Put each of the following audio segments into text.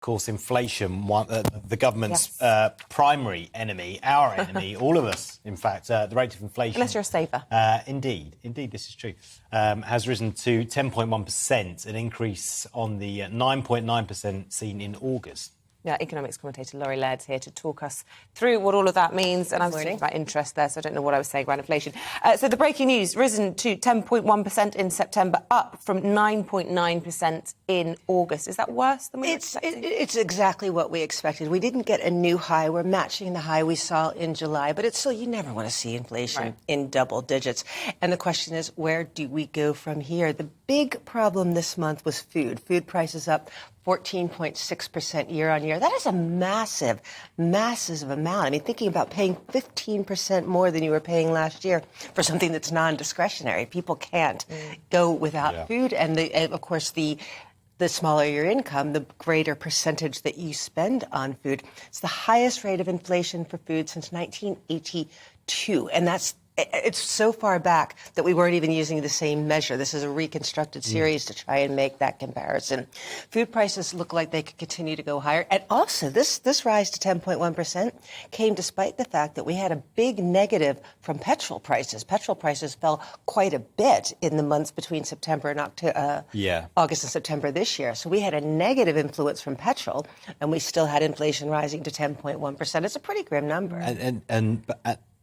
Of course, inflation, the government's primary enemy, our enemy, all of us, in fact, the rate of inflation... Unless you're a saver. Indeed, this is true, has risen to 10.1%, an increase on the 9.9% seen in August. Yeah, economics commentator Laurie Laird's here to talk us through what all of that means. And I was talking about interest there, so I don't know what I was saying about inflation. So the breaking news, risen to 10.1% in September, up from 9.9% in August. Is that worse than we were expecting? It's exactly what we expected. We didn't get a new high. We're matching the high we saw in July. But it's still, you never want to see inflation in double digits. And the question is, where do we go from here? The big problem this month was food. Food prices up 14.6% year on year. That is a massive amount. I mean, thinking about paying 15% more than you were paying last year for something that's non-discretionary. People can't go without food. And, of course, the smaller your income, the greater percentage that you spend on food. It's the highest rate of inflation for food since 1982. And it's so far back that we weren't even using the same measure. This is a reconstructed series to try and make that comparison. Food prices look like they could continue to go higher. And also, this rise to 10.1% came despite the fact that we had a big negative from petrol prices. Petrol prices fell quite a bit in the months between September and August and September this year. So we had a negative influence from petrol, and we still had inflation rising to 10.1%. It's a pretty grim number.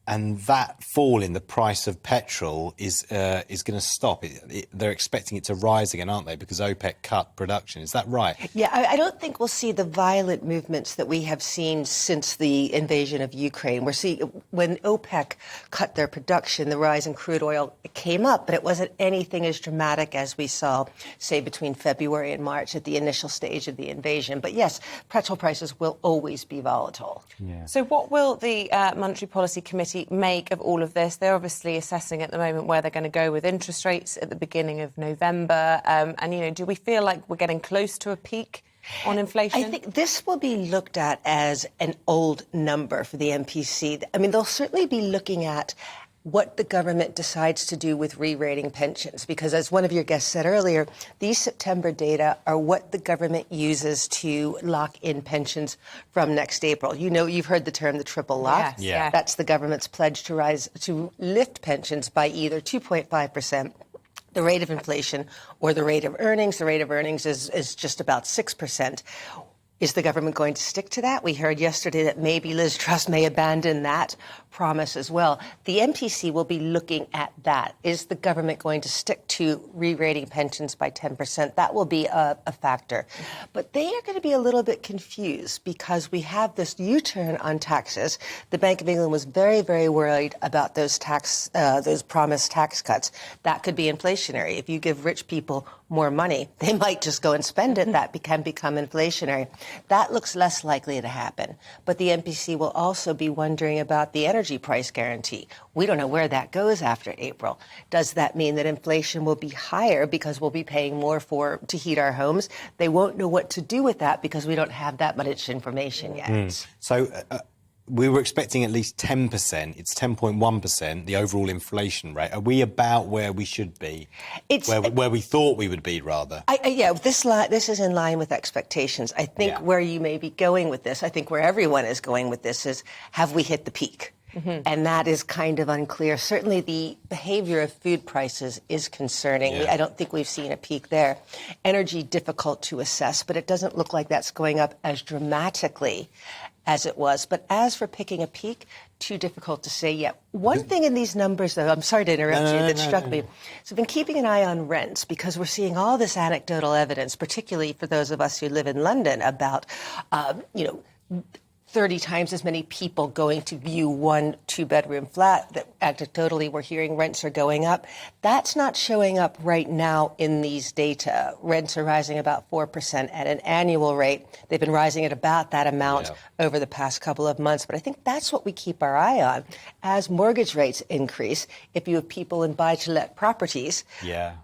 And that fall in the price of petrol is going to stop. They're expecting it to rise again, aren't they? Because OPEC cut production. Is that right? Yeah, I don't think we'll see the violent movements that we have seen since the invasion of Ukraine. When OPEC cut their production, the rise in crude oil came up, but it wasn't anything as dramatic as we saw, say, between February and March at the initial stage of the invasion. But yes, petrol prices will always be volatile. Yeah. So what will the Monetary Policy Committee make of all of this? They're obviously assessing at the moment where they're going to go with interest rates at the beginning of November. And, do we feel like we're getting close to a peak on inflation? I think this will be looked at as an old number for the MPC. I mean, they'll certainly be looking at what the government decides to do with re-rating pensions, because as one of your guests said earlier, these September data are what the government uses to lock in pensions from next April. You've heard the term the triple lock. Yes, yeah. That's the government's pledge to lift pensions by either 2.5%, the rate of inflation, or the rate of earnings. The rate of earnings is just about 6%. Is the government going to stick to that? We heard yesterday that maybe Liz Truss may abandon that promise as well. The MPC will be looking at that. Is the government going to stick to re-rating pensions by 10%? That will be a factor. But they are going to be a little bit confused because we have this U-turn on taxes. The Bank of England was very, very worried about those promised tax cuts. That could be inflationary. If you give rich people more money, they might just go and spend it. That can become inflationary. That looks less likely to happen. But the MPC will also be wondering about the energy price guarantee. We don't know where that goes after April. Does that mean that inflation will be higher because we'll be paying more to heat our homes? They won't know what to do with that because we don't have that much information yet. So we were expecting at least 10%. It's 10.1%, the overall inflation rate. Are we about where we should be? Where we thought we would be, rather? This is in line with expectations. I think where you may be going with this, I think where everyone is going with this is, have we hit the peak? And that is kind of unclear. Certainly the behavior of food prices is concerning. I don't think we've seen a peak there. Energy, difficult to assess, but it doesn't look like that's going up as dramatically as it was. But as for picking a peak, too difficult to say yet. One thing in these numbers, though, I'm sorry to interrupt you, that struck me. So I've been keeping an eye on rents because we're seeing all this anecdotal evidence, particularly for those of us who live in London, about, 30 times as many people going to view one two-bedroom flat. That anecdotally we're hearing rents are going up. That's not showing up right now in these data. Rents are rising about 4% at an annual rate. They've been rising at about that amount over the past couple of months. But I think that's what we keep our eye on. As mortgage rates increase, if you have people in buy-to-let properties,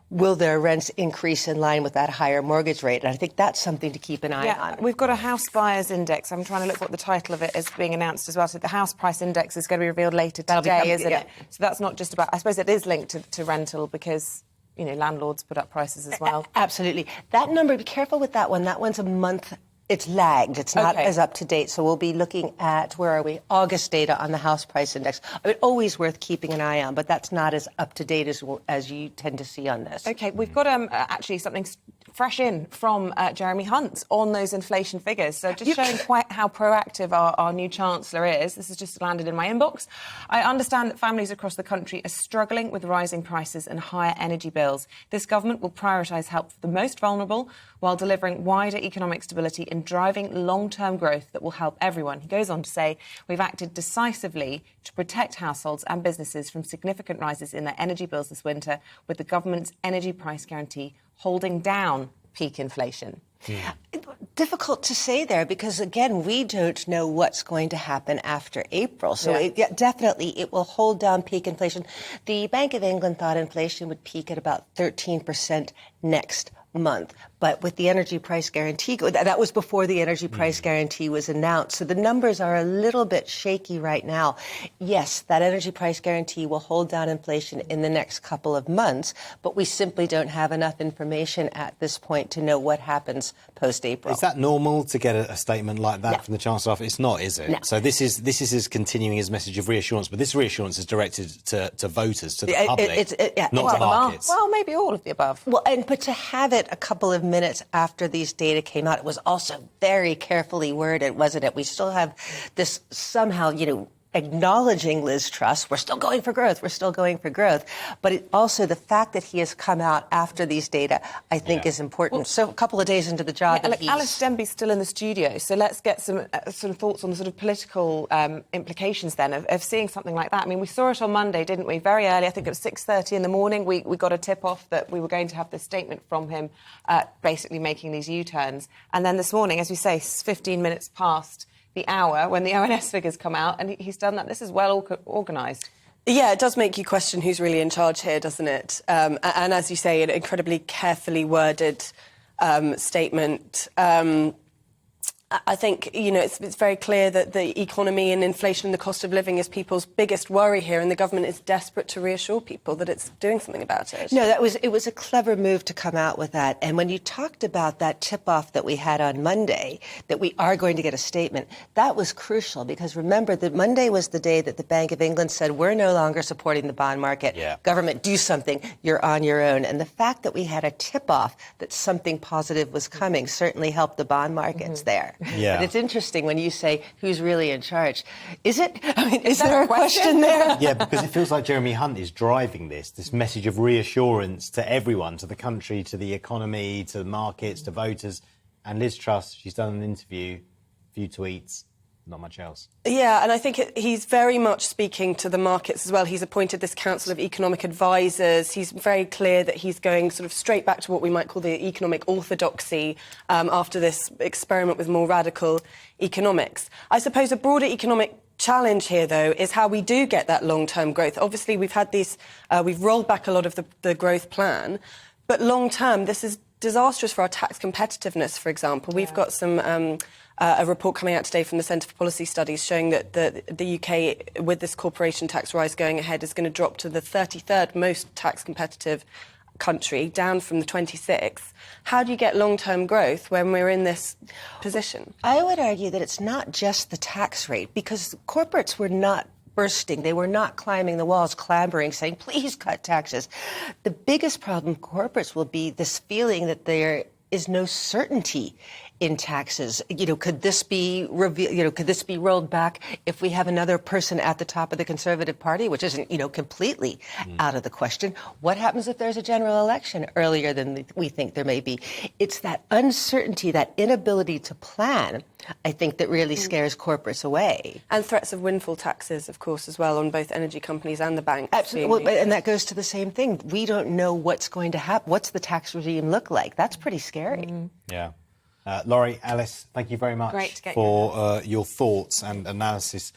will their rents increase in line with that higher mortgage rate? And I think that's something to keep an eye on. We've got a house buyers index. I'm trying to look what the title of it is being announced as well. So the house price index is going to be revealed later today, isn't it? So that's not just about, I suppose it is linked to rental because, landlords put up prices as well. Absolutely. That number, be careful with that one. That one's a month It's lagged. It's not as up to date. So we'll be looking at, where are we? August data on the house price index. I mean, always worth keeping an eye on, but that's not as up to date as you tend to see on this. OK, we've got actually something fresh in from Jeremy Hunt on those inflation figures. So just showing quite how proactive our new Chancellor is. This has just landed in my inbox. I understand that families across the country are struggling with rising prices and higher energy bills. This government will prioritise help for the most vulnerable while delivering wider economic stability and driving long-term growth that will help everyone. He goes on to say, we've acted decisively to protect households and businesses from significant rises in their energy bills this winter, with the government's energy price guarantee holding down peak inflation. Difficult to say there because, again, we don't know what's going to happen after April. So definitely it will hold down peak inflation. The Bank of England thought inflation would peak at about 13% next month. But with the energy price guarantee, that was before the energy price guarantee was announced. So the numbers are a little bit shaky right now. Yes, that energy price guarantee will hold down inflation in the next couple of months, but we simply don't have enough information at this point to know what happens post-April. Is that normal to get a statement like that from the Chancellor's office? It's not, is it? No. So this is his continuing his message of reassurance, but this reassurance is directed to voters, to the public, not to markets. Well, maybe all of the above. Well, but to have it a couple of minutes after these data came out, it was also very carefully worded, wasn't it? We still have this somehow, acknowledging Liz Truss. We're still going for growth. We're still going for growth. But also the fact that he has come out after these data, I think, is important. Well, so a couple of days into the job, Alice Denby's still in the studio, so let's get some sort of thoughts on the sort of political implications then of seeing something like that. I mean, we saw it on Monday, didn't we? Very early, I think it was 6:30 in the morning. We got a tip-off that we were going to have this statement from him, basically making these U-turns. And then this morning, as we say, 15 minutes past the hour when the ONS figures come out, and he's done that. This is well organised. Yeah, it does make you question who's really in charge here, doesn't it? And as you say, an incredibly carefully worded statement. I think, it's very clear that the economy and inflation and the cost of living is people's biggest worry here, and the government is desperate to reassure people that it's doing something about it. No, it was a clever move to come out with that. And when you talked about that tip-off that we had on Monday, that we are going to get a statement, that was crucial because remember that Monday was the day that the Bank of England said, we're no longer supporting the bond market. Yeah. Government, do something. You're on your own. And the fact that we had a tip-off that something positive was coming certainly helped the bond markets there. Yeah. And it's interesting when you say who's really in charge. Is it? I mean, is there a question there? Yeah, because it feels like Jeremy Hunt is driving this message of reassurance to everyone, to the country, to the economy, to the markets, to voters. And Liz Truss, she's done an interview, a few tweets, not much else. Yeah, and I think he's very much speaking to the markets as well. He's appointed this Council of Economic Advisors. He's very clear that he's going sort of straight back to what we might call the economic orthodoxy after this experiment with more radical economics. I suppose a broader economic challenge here, though, is how we do get that long-term growth. Obviously, we've had these, we've rolled back a lot of the growth plan, but long-term, this is disastrous for our tax competitiveness, for example. We've got some a report coming out today from the Centre for Policy Studies showing that the UK, with this corporation tax rise going ahead, is going to drop to the 33rd most tax competitive country, down from the 26th. How do you get long-term growth when we're in this position? I would argue that it's not just the tax rate, because corporates were not bursting. They were not climbing the walls, clamoring, saying, please cut taxes. The biggest problem corporates will be this feeling that there is no certainty in taxes. Could this be could this be rolled back if we have another person at the top of the Conservative Party, which isn't, completely out of the question? What happens if there's a general election earlier than we think there may be? It's that uncertainty, that inability to plan, I think, that really scares corporates away. And threats of windfall taxes, of course, as well, on both energy companies and the banks. Absolutely. Well, and that goes to the same thing. We don't know what's going to happen. What's the tax regime look like? That's pretty scary. Yeah. Laurie, Alice, thank you very much Great to get for your thoughts and analysis